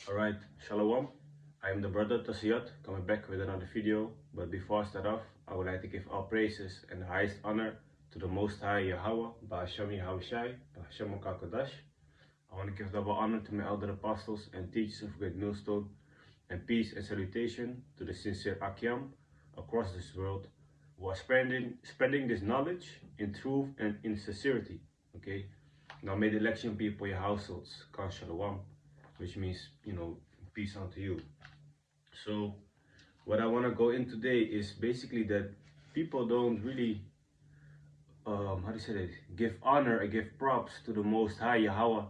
Alright, Shalom. I am the brother Tasiyat, coming back with another video. But before I start off, I would like to give all praises and the highest honor to the Most High YAHAWAH, BAHASHAM, YAHAWASHI, BAHASHAM Kakadash. I want to give double honor to my elder apostles and teachers of Great Millstone, and peace and salutation to the sincere Akyam across this world who are spreading this knowledge in truth and in sincerity. Okay? Now may the election be for your households. Kan Shalom, which means, peace unto you. So what I want to go in today is basically that people don't really, give honor and give props to the Most High Yahweh,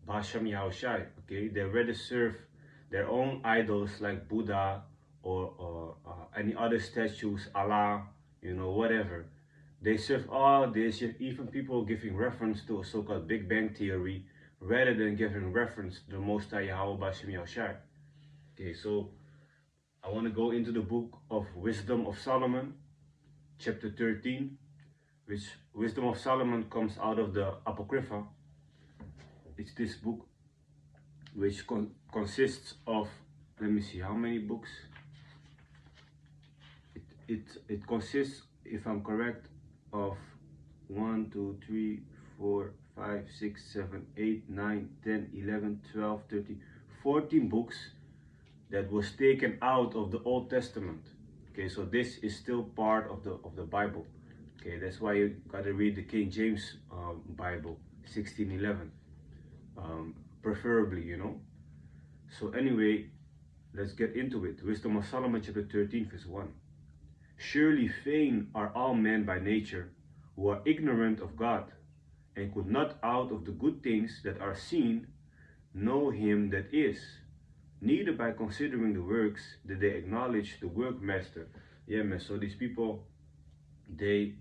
BAHASHAM YAHAWASHI. Okay, they rather serve their own idols like Buddha or any other statues, Allah, whatever. They serve all this, even people giving reference to a so-called Big Bang Theory rather than giving reference to the Most High Yahweh, BAHASHAM YAHAWASHI. Okay, so I want to go into the book of Wisdom of Solomon, chapter 13, which Wisdom of Solomon comes out of the Apocrypha. It's this book which consists of, let me see how many books. It consists, if I'm correct, of 1, 2, 3, 4, 5, 6, 7, 8, 9, 10, 11, 12, 13, 14 books that was taken out of the Old Testament. Okay, so this is still part of the Bible. Okay, that's why you gotta read the King James Bible, 1611, preferably, So anyway, let's get into it. Wisdom of Solomon, chapter 13, verse 1. Surely vain are all men by nature, who are ignorant of God, and could not out of the good things that are seen know him that is. Neither by considering the works did they acknowledge the workmaster. Yeah, man. So these people, they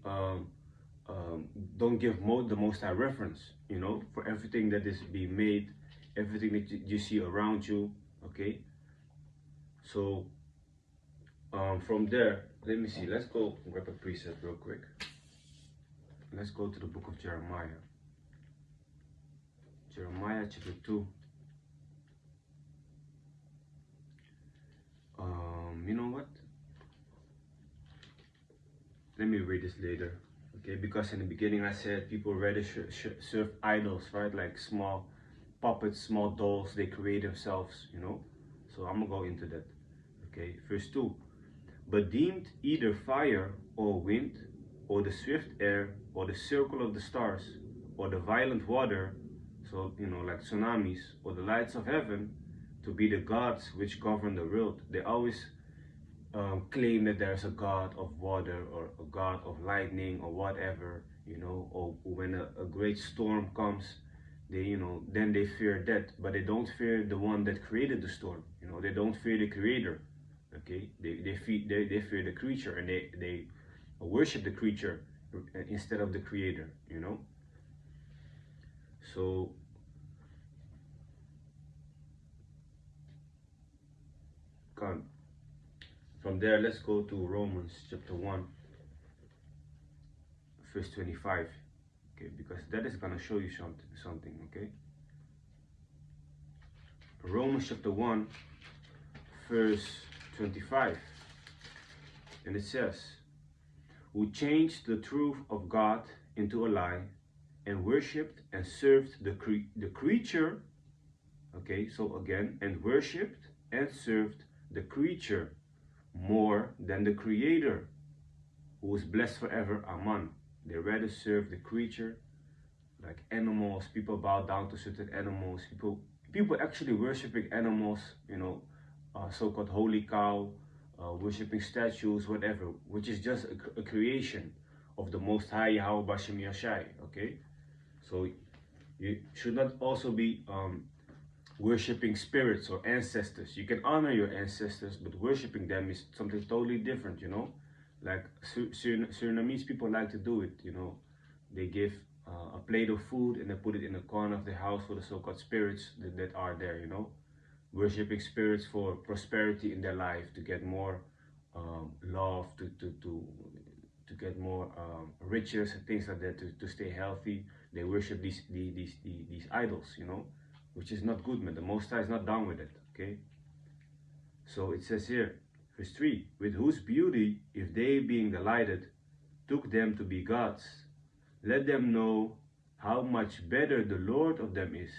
don't give the Most High reference, for everything that is being made, everything that you see around you. Okay. So from there, let me see. Let's go grab a precept real quick. Let's go to the book of Jeremiah. Jeremiah chapter 2. You know what? Let me read this later, okay? Because in the beginning I said people rather serve idols, right? Like small puppets, small dolls they create themselves, So I'm gonna go into that, okay? Verse 2. But deemed either fire or wind, or the swift air, or the circle of the stars, or the violent water, so, like tsunamis, or the lights of heaven, to be the gods which govern the world. They always claim that there's a god of water or a god of lightning or whatever, or when a great storm comes, they, then they fear that, but they don't fear the one that created the storm. They don't fear the creator. Okay, they fear the creature, and they worship the creature instead of the creator. So from there, let's go to Romans chapter 1, verse 25. Okay, because that is gonna show you something. Okay, Romans chapter 1, verse 25, and it says, who changed the truth of God into a lie, and worshipped and served the creature. Okay, so again, and worshipped and served the creature more than the creator, who is blessed forever. Amen. They rather serve the creature, like animals. People bow down to certain animals. People actually worshiping animals, so-called holy cow, worshiping statues, whatever, which is just a creation of the Most High Yahweh BAHASHAM YAHAWASHI. Okay, so you should not also be worshipping spirits or ancestors. You can honor your ancestors, but worshipping them is something totally different. Like Surinamese people like to do it. They give a plate of food and they put it in the corner of the house for the so-called spirits that are there. Worshipping spirits for prosperity in their life, to get more love, to get more riches and things like that, to stay healthy. They worship these idols, which is not good, man. The Most High is not down with it. Okay, so it says here, verse 3, with whose beauty, if they being delighted, took them to be gods, let them know how much better the Lord of them is.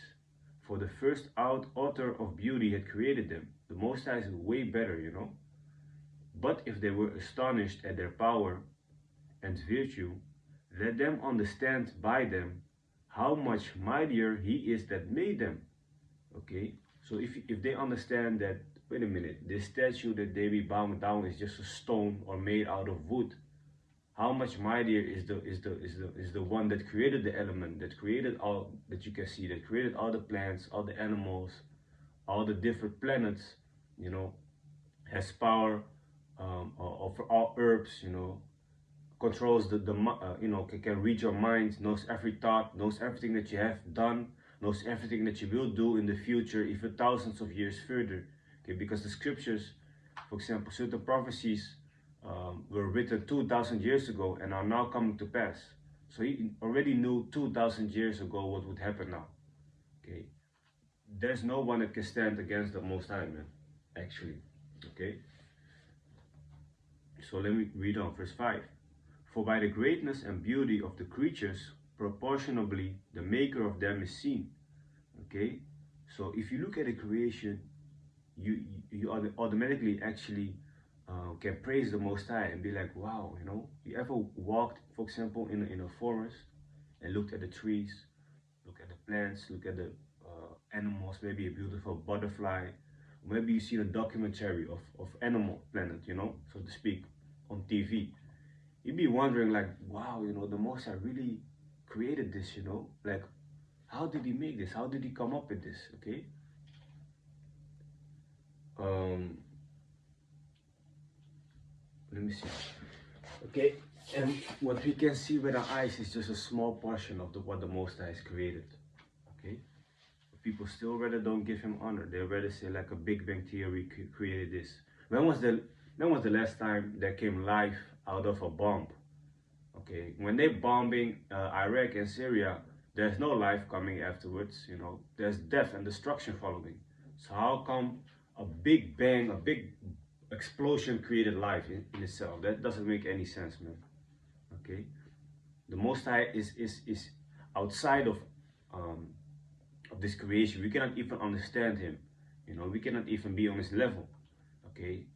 For the first author of beauty had created them. The Most High is way better, you know. But if they were astonished at their power and virtue, let them understand by them how much mightier he is that made them. Okay, so if they understand that, wait a minute, this statue that they be bowing down is just a stone or made out of wood, how much mightier is the one that created the element, that created all that you can see, that created all the plants, all the animals, all the different planets, you know, has power over all herbs, you know, controls you know, can read your mind, knows every thought, knows everything that you have done, knows everything that you will do in the future, even thousands of years further. Okay, because the scriptures, for example, certain prophecies were written 2,000 years ago and are now coming to pass. So he already knew 2,000 years ago what would happen now. Okay, there's no one that can stand against the Most High, man, actually. Okay, so let me read on verse 5. For by the greatness and beauty of the creatures, proportionably the maker of them is seen. Okay, so if you look at the creation, you automatically actually can praise the Most High and be like, wow, you know. You ever walked, for example, in a forest and looked at the trees, look at the plants, look at the animals, maybe a beautiful butterfly, maybe you see a documentary of Animal Planet, you know, so to speak, on TV. You'd be wondering like, wow, you know, the Most High really created this, you know, like, how did he make this? How did he come up with this? Okay. Let me see. Okay, and what we can see with our eyes is just a small portion of what the Most High has created. Okay, people still rather don't give him honor. They rather say like a Big Bang Theory created this. When was the last time there came life out of a bomb? Okay, when they're bombing Iraq and Syria, there's no life coming afterwards. You know, there's death and destruction following. So how come a big bang, a big explosion created life in itself? That doesn't make any sense, man. Okay, the Most High is outside of this creation. We cannot even understand him. You know, we cannot even be on his level. Okay,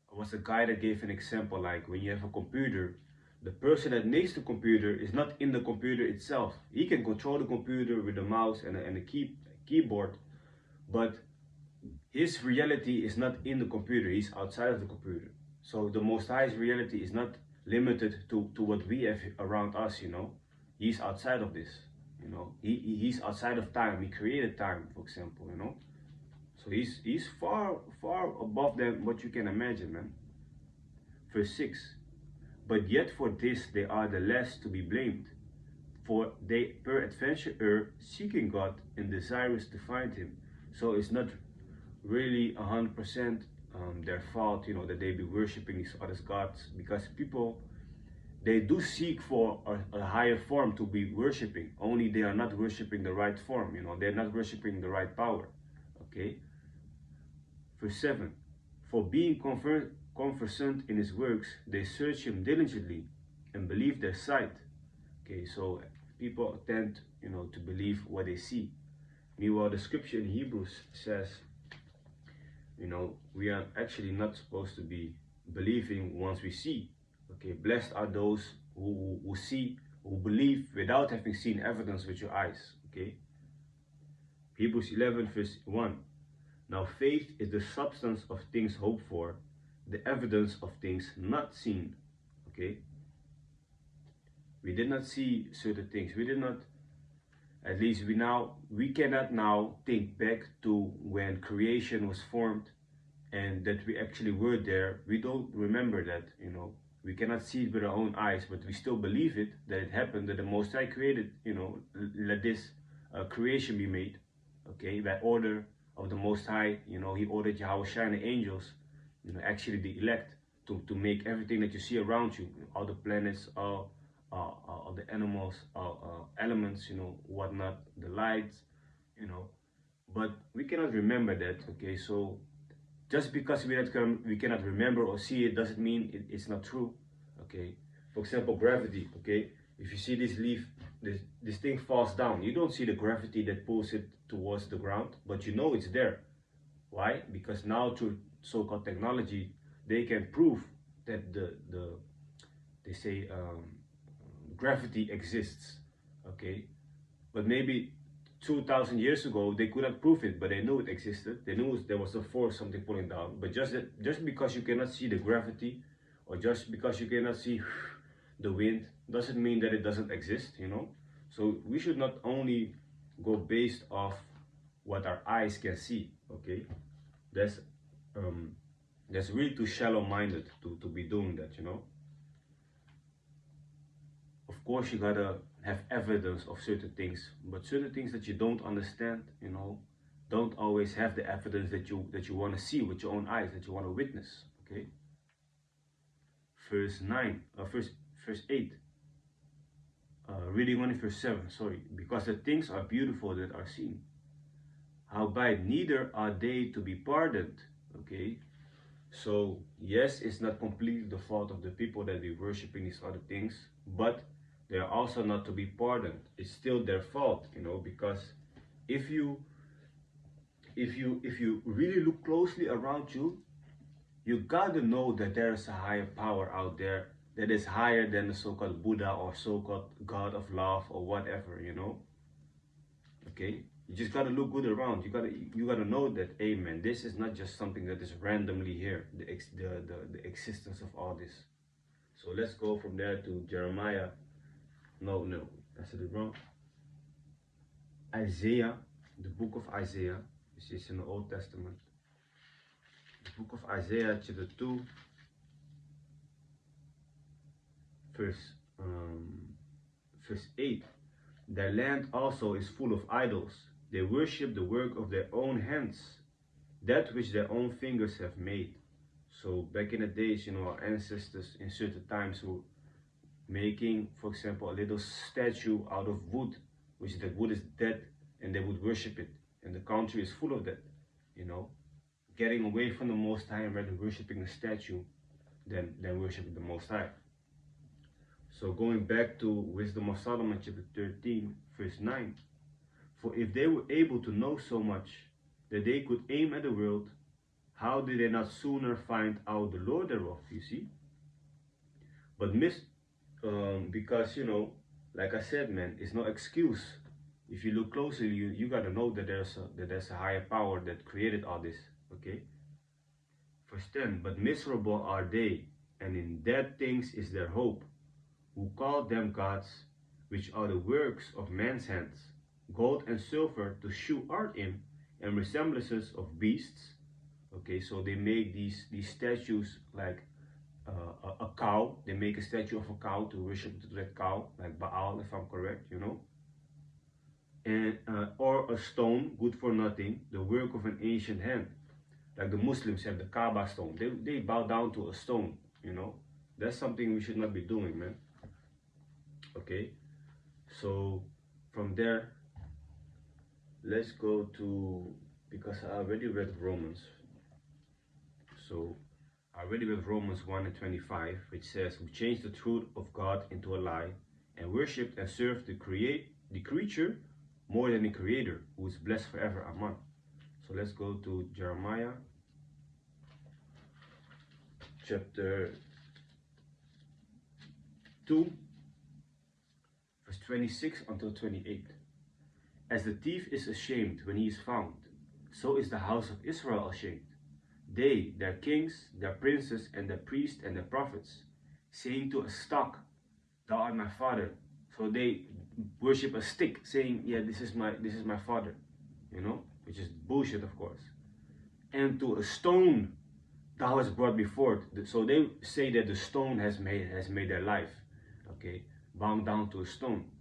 there was a guy that gave an example like when you have a computer, the person that makes the computer is not in the computer itself. He can control the computer with the mouse and a keyboard, but his reality is not in the computer. He's outside of the computer. So the Most High's reality is not limited to what we have around us, you know. He's outside of this, you know. He's outside of time. He created time, for example, you know. So he's far above than what you can imagine, man. Verse 6. But yet for this they are the less to be blamed, for they peradventure err, seeking God and desirous to find him. So it's not really 100% their fault, you know, that they be worshiping these other gods, because people, they do seek for a higher form to be worshiping, only they are not worshiping the right form, you know, they're not worshiping the right power. Okay, verse 7. For being conversant in his works, they search him diligently and believe their sight. Okay, so people tend, you know, to believe what they see. Meanwhile, the scripture in Hebrews says, you know, we are actually not supposed to be believing once we see. Okay, blessed are those who see, who believe without having seen evidence with your eyes. Okay, Hebrews 11 verse 1. Now faith is the substance of things hoped for, the evidence of things not seen. Okay, we did not see certain things. We did not, at least we cannot now think back to when creation was formed and that we actually were there. We don't remember that, you know. We cannot see it with our own eyes, but we still believe it, that it happened, that the Most High created, you know, let this creation be made. Okay, by order of the Most High, you know, he ordered YAHAWASHI and the angels, you know, actually the elect, to make everything that you see around you, all the planets, all the animals, elements, you know, whatnot, the lights, you know. But we cannot remember that, okay? So just because we cannot remember or see it doesn't mean it's not true, okay? For example, gravity, okay? If you see this leaf, this thing falls down, you don't see the gravity that pulls it towards the ground, but you know it's there. Why? Because now through so-called technology, they can prove that they say gravity exists, okay? But maybe 2,000 years ago they could not prove it, but they knew it existed. They knew there was a force, something pulling down. But just because you cannot see the gravity, or just because you cannot see the wind, doesn't mean that it doesn't exist, you know. So we should not only go based off what our eyes can see, okay? That's really too shallow-minded to be doing that, you know. Of course, you gotta have evidence of certain things, but certain things that you don't understand, you know, don't always have the evidence that you want to see with your own eyes, that you want to witness. Okay. Verse 8. Reading only verse 7. Sorry, because the things are beautiful that are seen. Howbeit neither are they to be pardoned. Okay. So yes, it's not completely the fault of the people that be worshiping these other things, but they are also not to be pardoned. It's still their fault, you know, because if you really look closely around you, you gotta know that there is a higher power out there that is higher than the so-called Buddha or so-called God of love or whatever, you know. Okay, you just gotta look good around. You gotta know that, hey man, this is not just something that is randomly here. The existence of all this. So let's go from there to Jeremiah. No, I said it wrong. Isaiah, the book of Isaiah, this is in the Old Testament. The book of Isaiah, chapter 2, verse 8. Their land also is full of idols. They worship the work of their own hands, that which their own fingers have made. So back in the days, you know, our ancestors in certain times were making, for example, a little statue out of wood, which that wood is dead, and they would worship it. And the country is full of that, you know, getting away from the Most High and rather worshiping a statue than worshiping the Most High. So going back to Wisdom of Solomon, chapter 13, verse 9. For if they were able to know so much that they could aim at the world, how did they not sooner find out the Lord thereof, you see? But because, you know, like I said, man, it's no excuse. If you look closely, you got to know that there's a higher power that created all this, okay? Verse 10, but miserable are they, and in dead things is their hope, who call them gods, which are the works of man's hands, gold and silver to shew art in, and resemblances of beasts. Okay, so they make these statues like a cow. They make a statue of a cow to worship to that cow, like Baal, if I'm correct, you know. And or a stone, good for nothing, the work of an ancient hand. Like the Muslims have the Kaaba stone. They bow down to a stone, you know. That's something we should not be doing, man. Okay, so from there, let's go to, because I already read Romans. So I already read Romans 1 and 25, which says, we changed the truth of God into a lie and worshipped and served the creature more than the creator, who is blessed forever. Amen. So let's go to Jeremiah chapter 2, verse 26 until 28. As the thief is ashamed when he is found, so is the house of Israel ashamed. They, their kings, their princes, and their priests and their prophets, saying to a stock, thou art my father. So they worship a stick, saying, yeah, this is my father, you know, which is bullshit, of course. And to a stone, thou hast brought me forth. So they say that the stone has made their life, okay, bound down to a stone.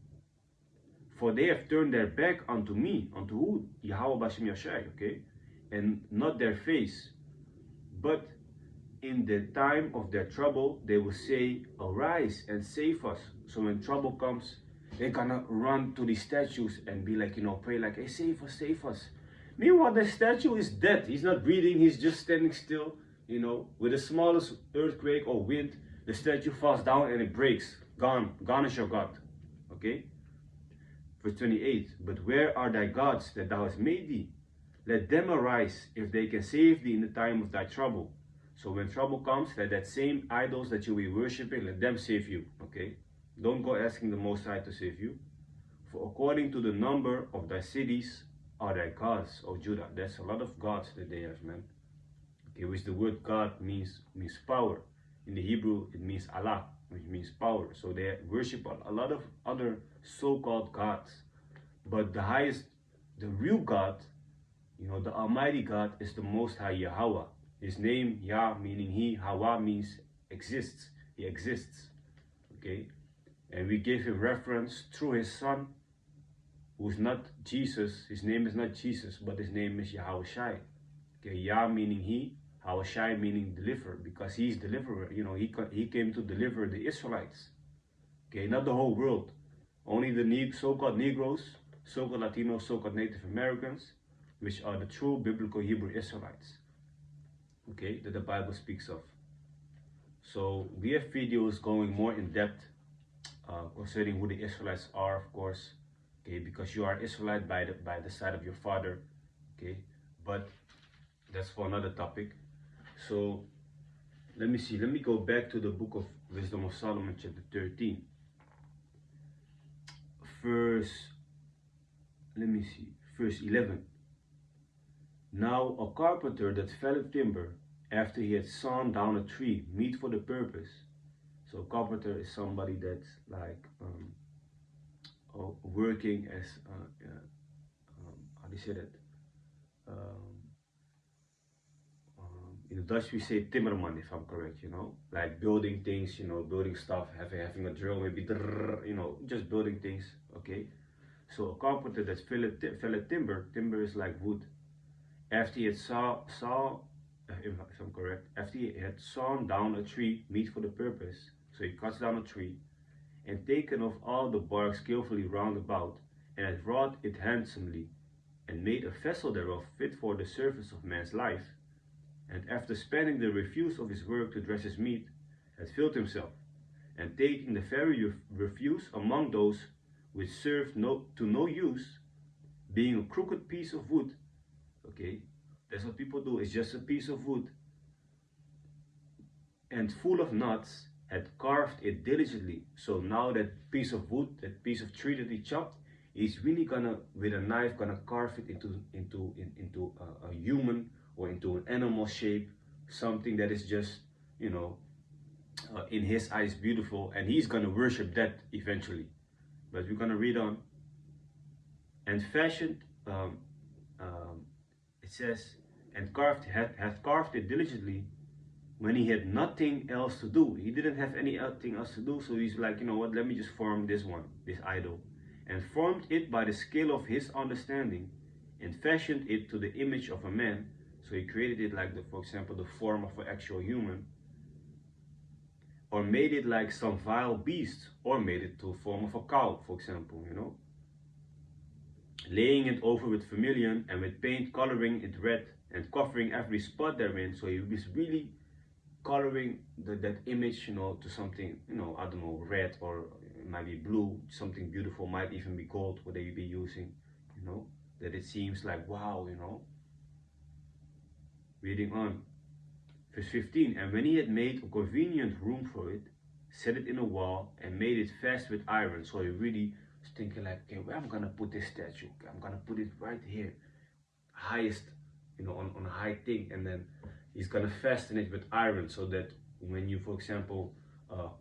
For they have turned their back unto me, unto who? YAHAWASHI, okay, and not their face. But in the time of their trouble, they will say, arise and save us. So when trouble comes, they're gonna run to these statues and be like, you know, pray like, hey, save us, save us. Meanwhile, the statue is dead. He's not breathing. He's just standing still. You know, with the smallest earthquake or wind, the statue falls down and it breaks. Gone. Gone is your God. Okay? Verse 28. But where are thy gods that thou hast made thee? Let them arise, if they can save thee in the time of thy trouble. So when trouble comes, let that same idols that you will be worshipping, let them save you. Okay? Don't go asking the Most High to save you. For according to the number of thy cities are thy gods, O Judah. There's a lot of gods that they have, man. Okay, which the word God means power. In the Hebrew, it means Allah, which means power. So they worship a lot of other so-called gods. But the highest, the real God, you know, the Almighty God is the Most High Yahawah. His name, Yah, meaning He, Hawa means exists. He exists. Okay? And we gave him reference through his son, who's not Jesus. His name is not Jesus, but his name is YAHAWASHI. Okay, Yah meaning He, Hawashai meaning deliver, because He's deliverer. You know, he came to deliver the Israelites. Okay, not the whole world. Only the so-called Negroes, so-called Latinos, so-called Native Americans, which are the true biblical Hebrew Israelites. Okay, that the Bible speaks of. So we have videos going more in depth concerning who the Israelites are, of course. Okay, because you are Israelite by the side of your father. Okay, but that's for another topic. So let me see. Let me go back to the book of Wisdom of Solomon, chapter 13. Verse 11. Now a carpenter that felleth timber, after he had sawn down a tree, meet for the purpose. So a carpenter is somebody that's like working as, how do you say that? In Dutch we say timmerman, if I'm correct, you know, like building things, you know, building stuff, having a drill, maybe, you know, just building things, okay? So a carpenter that felleth timber is like wood. After he had if I'm correct, after he had sawn down a tree, meet for the purpose, so he cuts down a tree, and taken off all the bark skillfully round about, and had wrought it handsomely, and made a vessel thereof fit for the service of man's life, and after spending the refuse of his work to dress his meat, had filled himself, and taking the very refuse among those which served to no use, being a crooked piece of wood. Okay, that's what people do. It's just a piece of wood, and full of knots, had carved it diligently. So now that piece of wood, that piece of tree that he chopped, he's really gonna, with a knife, gonna carve it into a human or into an animal shape, something that is just, you know, in his eyes beautiful, and he's gonna worship that eventually. But we're gonna read on. And fashioned, it says, and hath carved it diligently, when he had nothing else to do. He didn't have anything else to do, so he's like, you know what, let me just form this idol, and formed it by the skill of his understanding, and fashioned it to the image of a man. So he created it like, for example, the form of an actual human, or made it like some vile beast, or made it to the form of a cow, for example, you know, laying it over with vermilion, and with paint coloring it red, and covering every spot therein. So he was really coloring that image, you know, to something, you know, I don't know, red, or it might be blue, something beautiful, might even be gold, what they be using, you know, that it seems like, wow, you know. Reading on, verse 15, and when he had made a convenient room for it, set it in a wall, and made it fast with iron. So he really was thinking like, okay, where I'm gonna put this statue? I'm gonna put it right here, highest, you know, on a high thing, and then he's gonna fasten it with iron, so that when you, for example,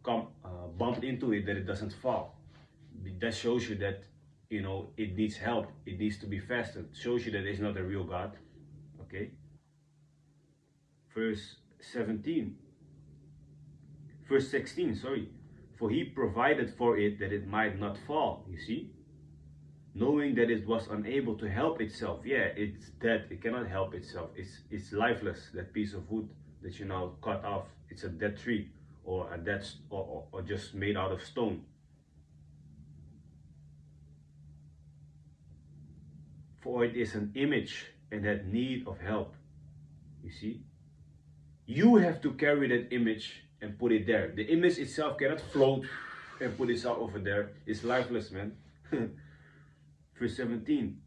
bump into it, that it doesn't fall. That shows you that, you know, it needs help. It needs to be fastened. Shows you that it's not a real God. Okay. Verse 16, sorry. For he provided for it that it might not fall, you see, knowing that it was unable to help itself. Yeah, it's dead. It cannot help itself. It's lifeless. That piece of wood that you now cut off, it's a dead tree, or a dead, or just made out of stone. For it is an image and had need of help. You see? You have to carry that image and put it there. The image itself cannot float and put itself over there. It's lifeless, man. Verse 17.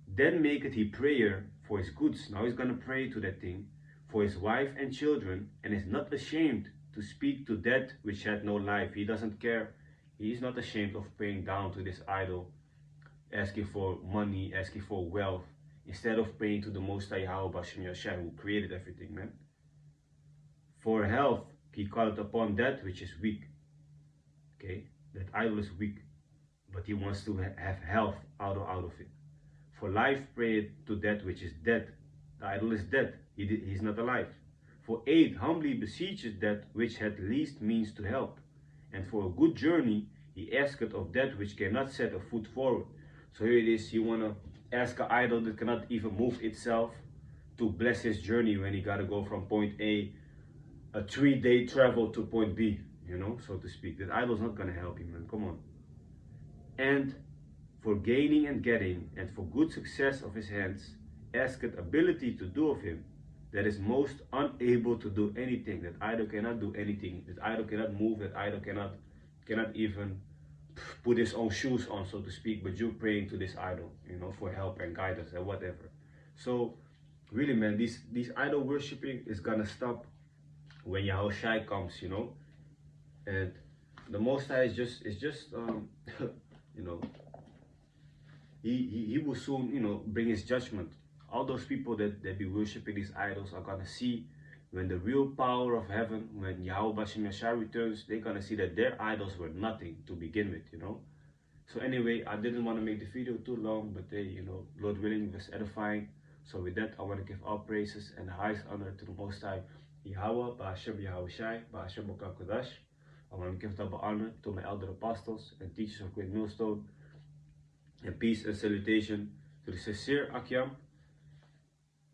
Then maketh he prayer for his goods. Now he's going to pray to that thing, for his wife and children, and is not ashamed to speak to that which had no life. He doesn't care. He is not ashamed of praying down to this idol, asking for money, asking for wealth, instead of praying to the Most High YAHAWASHI, who created everything, man. For health, he calleth upon that which is weak. Okay, that idol is weak, but he wants to have health out of it. For life, prayeth to that which is dead. The idol is dead. He's not alive. For aid, humbly beseecheth that which hath least means to help. And for a good journey, he asketh of that which cannot set a foot forward. So here it is, you want to ask an idol that cannot even move itself to bless his journey when he got to go from point A, a 3-day travel, to point B, you know, so to speak. That idol's not going to help him, man. Come on. And for gaining and getting, and for good success of his hands, asketh ability to do of him, that is most unable to do anything. That idol cannot do anything. That idol cannot move. That idol cannot even put his own shoes on, so to speak. But you're praying to this idol, you know, for help and guidance and whatever. So really, man, these idol worshiping is gonna stop when YAHAWASHI comes, you know. And the Most High is just you know, he will soon, you know, bring his judgment. All those people that be worshiping these idols are gonna see when the real power of heaven, when YAHAWASHI returns, they're gonna see that their idols were nothing to begin with, you know. So anyway, I didn't want to make the video too long, but you know, Lord willing, it was edifying. So with that, I want to give all praises and the highest honor to the Most High YAHAWAH, BAHASHAM, YAHAWASHI, BAHASHAM Kodash. I want to give double honor to my elder apostles and teachers of Great Millstone, and peace and salutation to the sincere Akyam.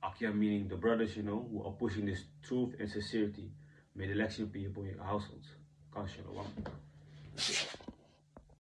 Akyam meaning the brothers, you know, who are pushing this truth and sincerity. May the election be upon your households. Shalom.